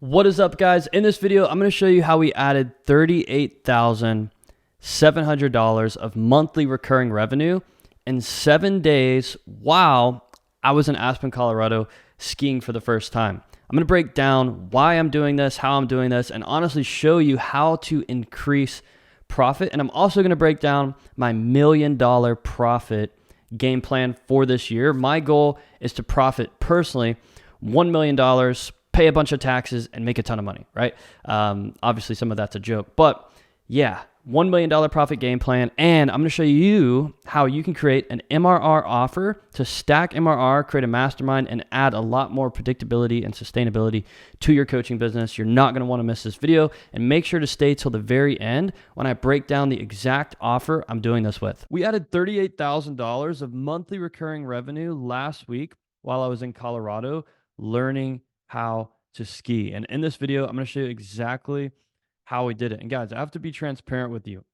What is up, guys? In this video, I'm going to show you how we added $38,700 of monthly recurring revenue in 7 days while I was in Aspen, Colorado skiing for the first time. I'm going to break down why I'm doing this, how I'm doing this, and honestly show you how to increase profit. And I'm also going to break down my $1 million profit game plan for this year. My goal is to profit personally $1 million, pay a bunch of taxes, and make a ton of money, right? Obviously, some of that's a joke, but yeah, $1 million profit game plan. And I'm going to show you how you can create an MRR offer to stack MRR, create a mastermind, and add a lot more predictability and sustainability to your coaching business. You're not going to want to miss this video, and make sure to stay till the very end when I break down the exact offer I'm doing this with. We added $38,000 of monthly recurring revenue last week while I was in Colorado learning how to ski. And in this video, I'm going to show you exactly how we did it. And guys, I have to be transparent with you.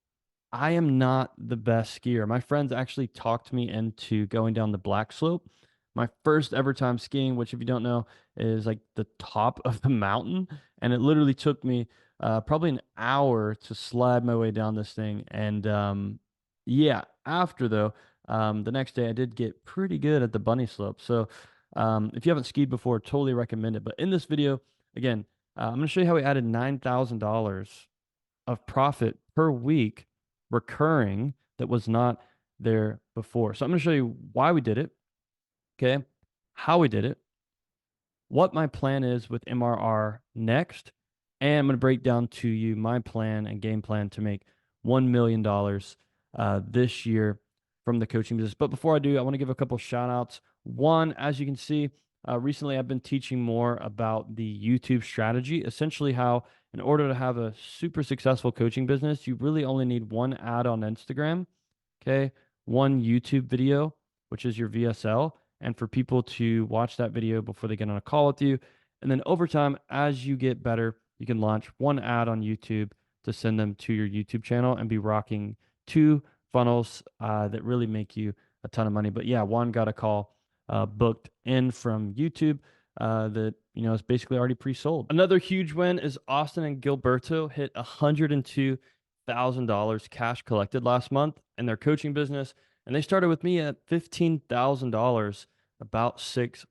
I am not the best skier. My friends actually talked me into going down the black slope. My first ever time skiing, which if you don't know, is like the top of the mountain. And it literally took me probably an hour to slide my way down this thing. And yeah, after though, the next day I did get pretty good at the bunny slope. So if you haven't skied before, totally recommend it. But in this video, again, I'm going to show you how we added $9,000 of profit per week recurring that was not there before. So I'm going to show you why we did it, okay, how we did it, what my plan is with MRR next, and I'm going to break down to you my plan and game plan to make $1 million this year from the coaching business. But before I do, I want to give a couple shout outs. One, as you can see, recently I've been teaching more about the YouTube strategy, essentially how in order to have a super successful coaching business, you really only need one ad on Instagram, okay, one YouTube video, which is your VSL, and for people to watch that video before they get on a call with you. And then over time, as you get better, you can launch one ad on YouTube to send them to your YouTube channel and be rocking two funnels that really make you a ton of money. But yeah, one got a call booked in from YouTube that is basically already pre-sold. Another huge win is Austin and Gilberto hit $102,000 cash collected last month in their coaching business, and they started with me at $15,000 about 6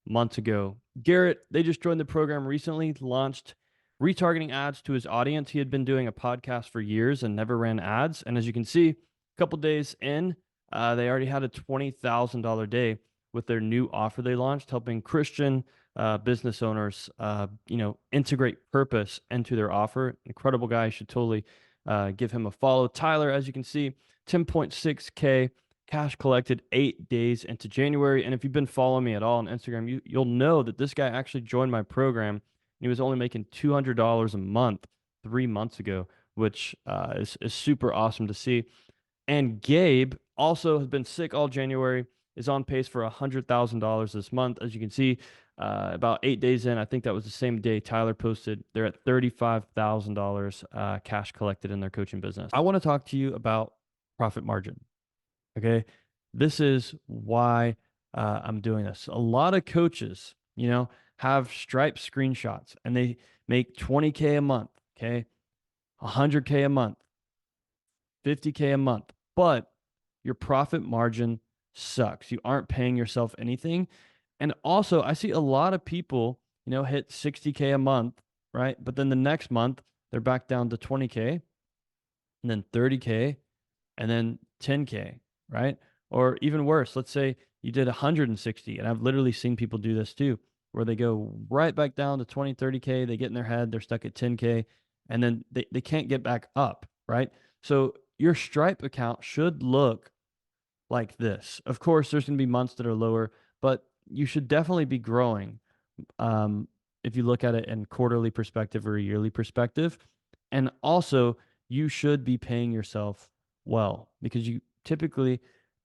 months ago. Garrett, they just joined the program recently, launched retargeting ads to his audience. He had been doing a podcast for years and never ran ads, and as you can see, a couple days in, they already had a $20,000 day with their new offer they launched, helping Christian business owners, integrate purpose into their offer. Incredible guy. You should totally give him a follow. Tyler, as you can see, 10.6K cash collected 8 days into January. And if you've been following me at all on Instagram, you'll know that this guy actually joined my program. And he was only making $200 a month 3 months ago, which is super awesome to see. And Gabe also has been sick all January, is on pace for $100,000 this month. As you can see, about 8 days in, I think that was the same day Tyler posted, they're at $35,000 cash collected in their coaching business. I want to talk to you about profit margin. Okay. This is why I'm doing this. A lot of coaches, have Stripe screenshots and they make 20K a month. Okay. 100K a month, 50K a month, but your profit margin sucks. You aren't paying yourself anything. And also, I see a lot of people, hit 60K a month, right? But then the next month, they're back down to 20K and then 30K and then 10K, right? Or even worse, let's say you did 160, and I've literally seen people do this too, where they go right back down to 20, 30K, they get in their head, they're stuck at 10K, and then they can't get back up, right? So your Stripe account should look like this. Of course, there's going to be months that are lower, but you should definitely be growing if you look at it in quarterly perspective or a yearly perspective. And also, you should be paying yourself well, because you typically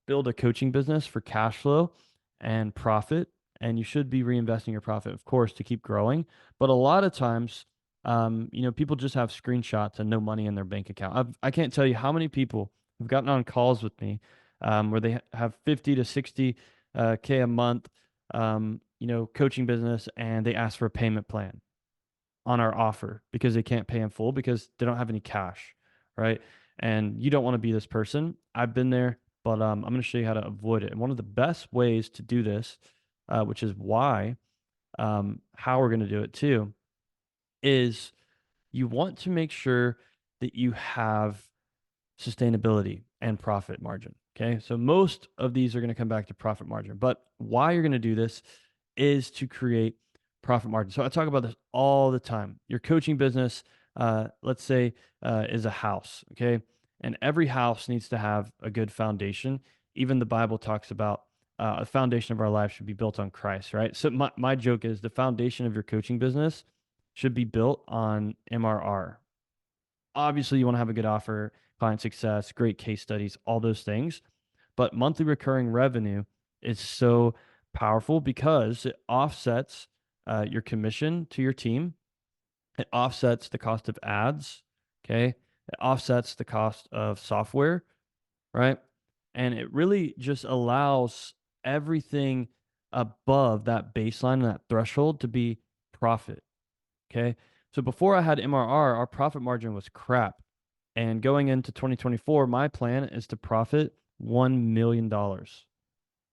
build a coaching business for cash flow and profit, and you should be reinvesting your profit, of course, to keep growing. But a lot of times, people just have screenshots and no money in their bank account. I can't tell you how many people have gotten on calls with me where they have 50 to 60K a month, coaching business, and they ask for a payment plan. on our offer because they can't pay in full because they don't have any cash, right? And you don't want to be this person. I've been there, but I'm going to show you how to avoid it. And one of the best ways to do this, which is why how we're going to do it too, is you want to make sure that you have sustainability and profit margin. Okay. So most of these are going to come back to profit margin, but why you're going to do this is to create profit margin. So I talk about this all the time. Your coaching business, let's say, is a house. Okay. And every house needs to have a good foundation. Even the Bible talks about a foundation of our life should be built on Christ, right? So my joke is the foundation of your coaching business should be built on MRR. Obviously, you want to have a good offer, client success, great case studies, all those things. But monthly recurring revenue is so powerful because it offsets your commission to your team. It offsets the cost of ads. Okay. It offsets the cost of software, right? And it really just allows everything above that baseline and that threshold to be profit. Okay. So before I had MRR, our profit margin was crap. And going into 2024, my plan is to profit $1 million,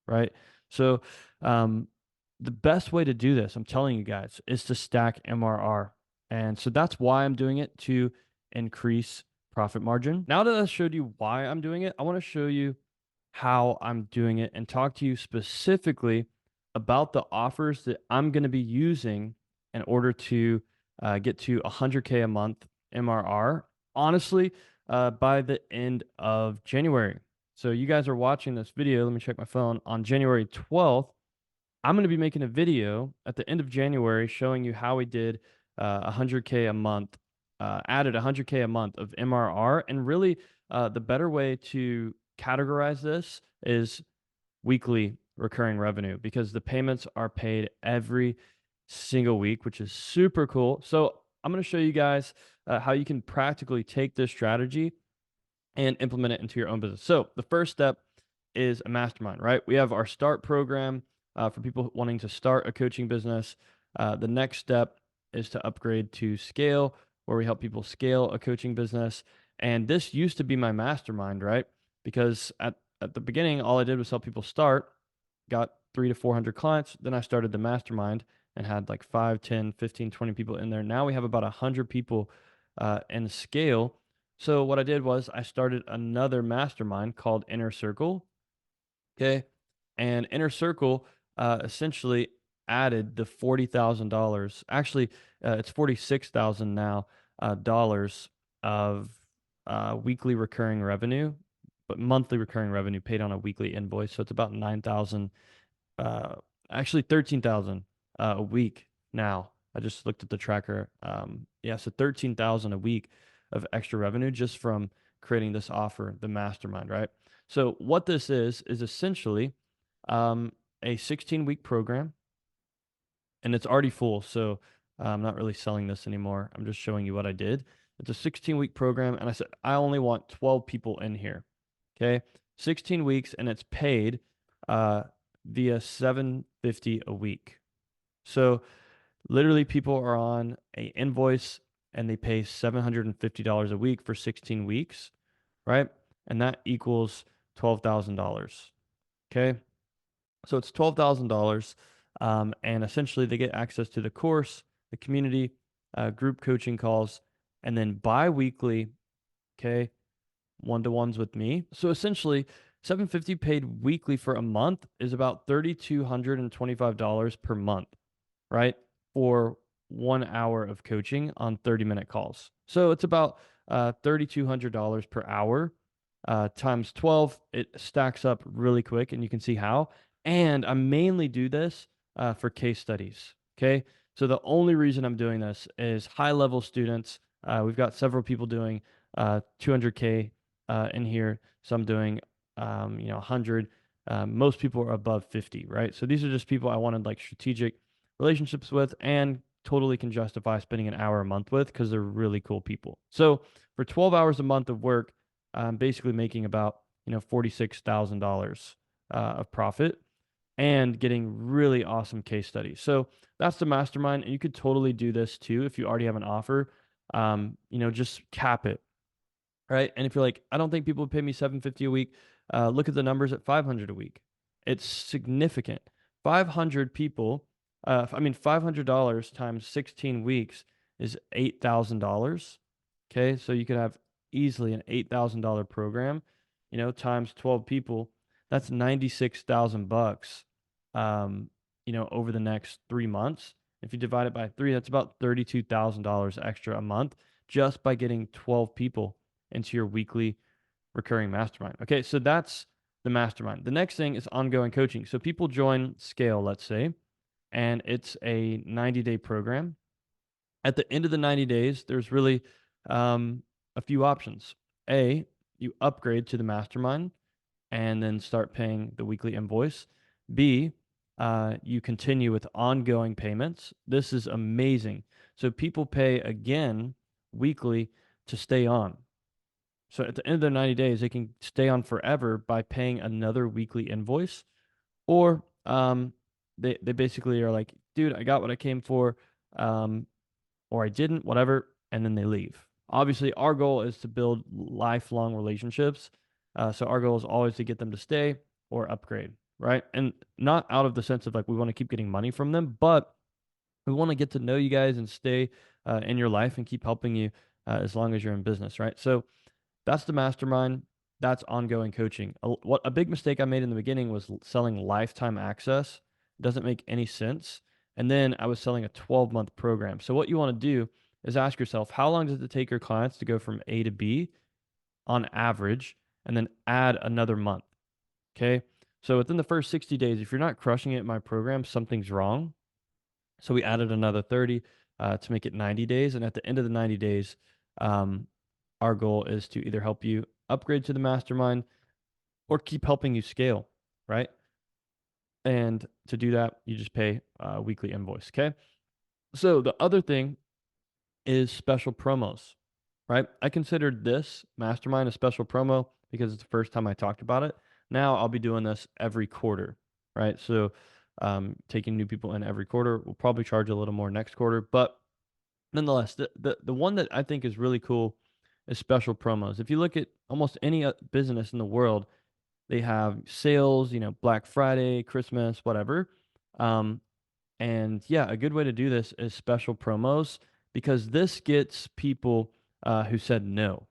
right? So the best way to do this, I'm telling you guys, is to stack MRR. And so that's why I'm doing it to increase profit margin. Now that I showed you why I'm doing it, I want to show you how I'm doing it and talk to you specifically about the offers that I'm going to be using in order to get to 100K a month MRR, honestly, by the end of January. So you guys are watching this video. Let me check my phone. On January 12th, I'm going to be making a video at the end of January showing you how we did 100K a month, added 100K a month of MRR. And really, the better way to categorize this is weekly recurring revenue because the payments are paid every single week, which is super cool. So I'm going to show you guys how you can practically take this strategy and implement it into your own business. So the first step is a mastermind, right? We have our start program for people wanting to start a coaching business. The next step is to upgrade to scale, where we help people scale a coaching business. And this used to be my mastermind, right? Because at the beginning, all I did was help people start, got 300 to 400 clients. Then I started the mastermind and had like 5, 10, 15, 20 people in there. Now we have about 100 people in scale. So what I did was I started another mastermind called Inner Circle. Okay. And Inner Circle essentially added the $40,000. Actually, it's 46,000 now dollars of weekly recurring revenue, but monthly recurring revenue paid on a weekly invoice. So it's about 9,000, actually 13,000 a week now. I just looked at the tracker. Yeah, so 13,000 a week of extra revenue just from creating this offer, the mastermind, right? So what this is essentially a 16-week program, and it's already full. So I'm not really selling this anymore. I'm just showing you what I did. It's a 16-week program, and I said I only want 12 people in here. Okay, 16 weeks, and it's paid via $750 a week. So literally, people are on a invoice and they pay $750 a week for 16 weeks, right? And that equals $12,000. Okay. So it's $12,000. And essentially, they get access to the course, the community, group coaching calls, and then bi weekly, okay, one-to-ones with me. So essentially, 750 paid weekly for a month is about $3,225 per month, right? For 1 hour of coaching on 30-minute calls. So it's about $3,200 per hour times 12. It stacks up really quick, and you can see how. And I mainly do this for case studies. Okay. So the only reason I'm doing this is high level students. We've got several people doing 200K in here. Some doing, 100. Most people are above 50, right? So these are just people I wanted like strategic relationships with and totally can justify spending an hour a month with because they're really cool people. So for 12 hours a month of work, I'm basically making about, $46,000 of profit. and getting really awesome case studies. So that's the mastermind. And you could totally do this too if you already have an offer. Just cap it, right? And if you're like, I don't think people would pay me 750 a week, look at the numbers at 500 a week. It's significant. 500 people, $500 times 16 weeks is $8,000. Okay, so you could have easily an $8,000 program, times 12 people. That's 96,000 bucks, over the next 3 months. If you divide it by three, that's about $32,000 extra a month just by getting 12 people into your weekly recurring mastermind. Okay, so that's the mastermind. The next thing is ongoing coaching. So people join Scale, let's say, and it's a 90-day program. At the end of the 90 days, there's really a few options. A, you upgrade to the mastermind and then start paying the weekly invoice. B, you continue with ongoing payments. This is amazing. So people pay again weekly to stay on. So at the end of their 90 days, they can stay on forever by paying another weekly invoice. Or they basically are like, dude, I got what I came for, or I didn't, whatever, and then they leave. Obviously, our goal is to build lifelong relationships. So our goal is always to get them to stay or upgrade, right? And not out of the sense of like we want to keep getting money from them, but we want to get to know you guys and stay in your life and keep helping you as long as you're in business, right? So that's the mastermind. That's ongoing coaching. A big mistake I made in the beginning was selling lifetime access. It doesn't make any sense. And then I was selling a 12-month program. So what you want to do is ask yourself, how long does it take your clients to go from A to B on average, and then add another month? Okay. So within the first 60 days, if you're not crushing it in my program, something's wrong. So we added another 30 to make it 90 days. And at the end of the 90 days, our goal is to either help you upgrade to the mastermind or keep helping you scale, right? And to do that, you just pay a weekly invoice. Okay. So the other thing is special promos, right? I considered this mastermind a special promo because it's the first time I talked about it. Now I'll be doing this every quarter, right? So taking new people in every quarter. We'll probably charge a little more next quarter, but nonetheless, the one that I think is really cool is special promos. If you look at almost any business in the world, they have sales, Black Friday, Christmas, whatever. And yeah, a good way to do this is special promos because this gets people who said no,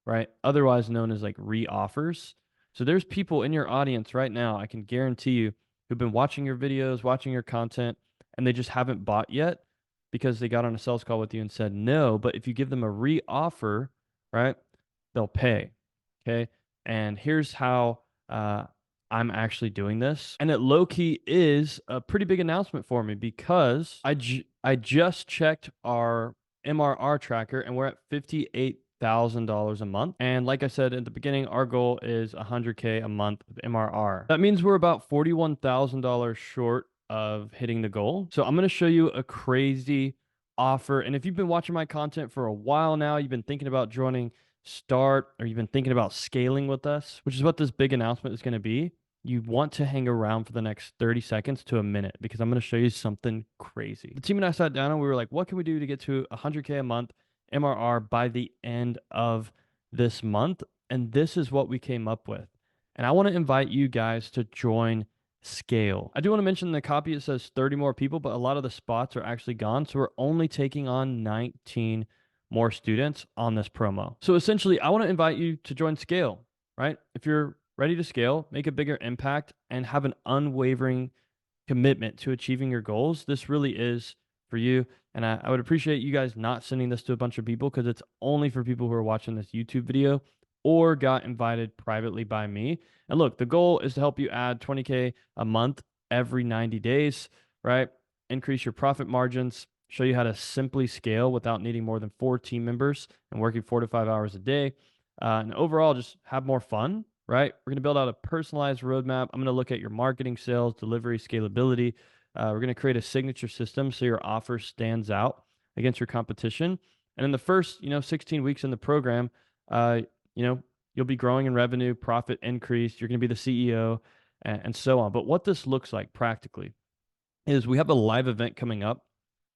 right? Otherwise known as like re-offers. So there's people in your audience right now, I can guarantee you, who've been watching your videos, watching your content, and they just haven't bought yet because they got on a sales call with you and said no. But if you give them a re-offer, right, they'll pay. Okay. And here's how I'm actually doing this. And it low key is a pretty big announcement for me because I just checked our MRR tracker and we're at $58,000 a month. And like I said at the beginning, our goal is 100K a month of MRR. That means we're about $41,000 short of hitting the goal. So I'm going to show you a crazy offer. And if you've been watching my content for a while now, you've been thinking about joining Start, or you've been thinking about scaling with us, which is what this big announcement is going to be, you want to hang around for the next 30 seconds to a minute because I'm going to show you something crazy. The team and I sat down and we were like, what can we do to get to 100K a month MRR by the end of this month? And this is what we came up with. And I want to invite you guys to join Scale. I do want to mention the copy, it says 30 more people, but a lot of the spots are actually gone. So we're only taking on 19 more students on this promo. So essentially, I want to invite you to join Scale, right? If you're ready to scale, make a bigger impact, and have an unwavering commitment to achieving your goals, this really is for you. And I would appreciate you guys not sending this to a bunch of people because it's only for people who are watching this YouTube video or got invited privately by me. And look, the goal is to help you add 20K a month every 90 days, right? Increase your profit margins, show you how to simply scale without needing more than 4 team members and working 4 to 5 hours a day. And overall, just have more fun, right? We're going to build out a personalized roadmap. I'm going to look at your marketing, sales, delivery, scalability. We're going to create a signature system so your offer stands out against your competition. And in the first, 16 weeks in the program, you'll be growing in revenue, profit increase. You're going to be the CEO. and so on. But what this looks like practically is we have a live event coming up,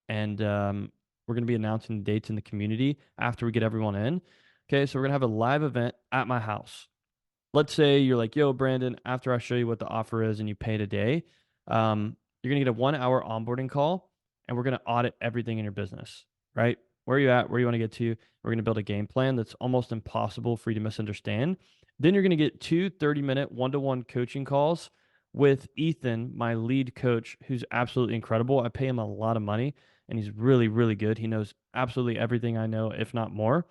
and we're going to be announcing the dates in the community after we get everyone in. Okay, so we're going to have a live event at my house. Let's say you're like, yo, Brandon, after I show you what the offer is and you pay today, you're going to get a 1-hour onboarding call, and we're going to audit everything in your business, right? Where are you at? Where you want to get to? We're going to build a game plan that's almost impossible for you to misunderstand. Then you're going to get 2 30-minute one-to-one coaching calls with Ethan, my lead coach, who's absolutely incredible. I pay him a lot of money, and he's really, really good. He knows absolutely everything I know, if not more,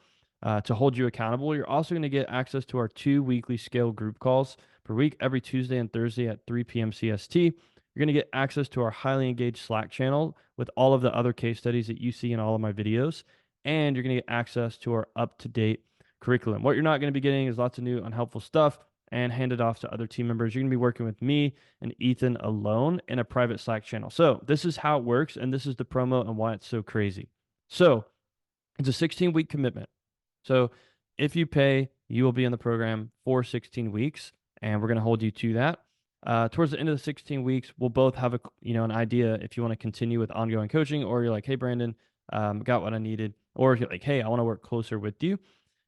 to hold you accountable. You're also going to get access to our 2 weekly scale group calls per week, every Tuesday and Thursday at 3 p.m. CST. You're going to get access to our highly engaged Slack channel with all of the other case studies that you see in all of my videos. And you're going to get access to our up-to-date curriculum. What you're not going to be getting is lots of new unhelpful stuff and hand it off to other team members. You're going to be working with me and Ethan alone in a private Slack channel. So this is how it works, and this is the promo and why it's so crazy. So it's a 16-week commitment. So if you pay, you will be in the program for 16 weeks, and we're going to hold you to that. Towards the end of the 16 weeks, we'll both have an idea if you want to continue with ongoing coaching, or you're like, hey, Brandon, got what I needed, or if you're like, hey, I want to work closer with you.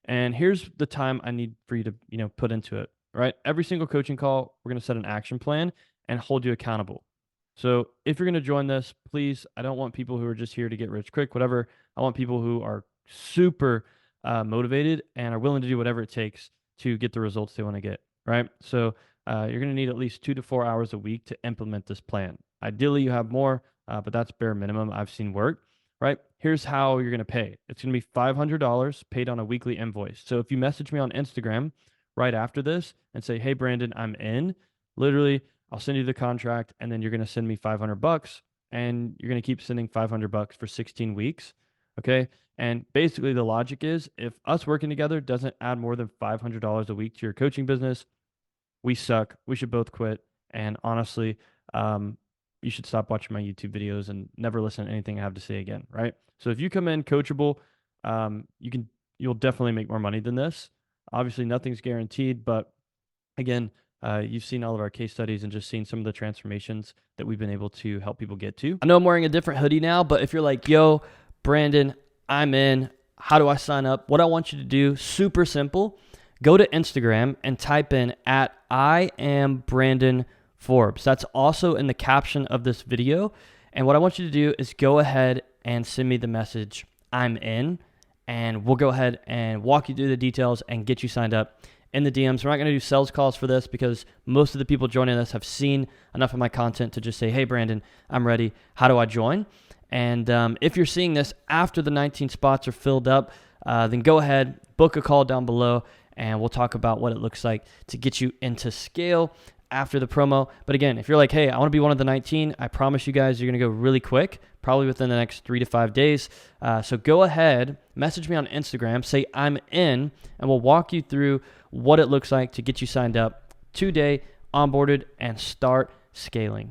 And here's the time I need for you to, put into it, right? Every single coaching call, we're going to set an action plan and hold you accountable. So if you're going to join this, please, I don't want people who are just here to get rich quick, whatever. I want people who are super motivated and are willing to do whatever it takes to get the results they want to get, right? So you're going to need at least 2 to 4 hours a week to implement this plan. Ideally, you have more, but that's bare minimum I've seen work, right? Here's how you're going to pay. It's going to be $500 paid on a weekly invoice. So if you message me on Instagram right after this and say, hey, Brandon, I'm in, literally, I'll send you the contract, and then you're going to send me $500, and you're going to keep sending $500 for 16 weeks. Okay. And basically the logic is, if us working together doesn't add more than $500 a week to your coaching business, we suck. We should both quit. And honestly, you should stop watching my YouTube videos and never listen to anything I have to say again. Right. So if you come in coachable, you'll definitely make more money than this. Obviously nothing's guaranteed, but again, you've seen all of our case studies and just seen some of the transformations that we've been able to help people get to. I know I'm wearing a different hoodie now, but if you're like, yo, Brandon, I'm in, how do I sign up? What I want you to do, super simple, go to Instagram and type in at I am Brandon Forbes. That's also in the caption of this video. And what I want you to do is go ahead and send me the message, I'm in, and we'll go ahead and walk you through the details and get you signed up in the DMs. We're not going to do sales calls for this because most of the people joining us have seen enough of my content to just say, hey, Brandon, I'm ready. How do I join? And if you're seeing this after the 19 spots are filled up, then go ahead, book a call down below, and we'll talk about what it looks like to get you into scale after the promo. But again, if you're like, hey, I want to be one of the 19, I promise you guys, you're going to go really quick, probably within the next 3 to 5 days. So go ahead, message me on Instagram, say I'm in, and we'll walk you through what it looks like to get you signed up today, onboarded, and start scaling.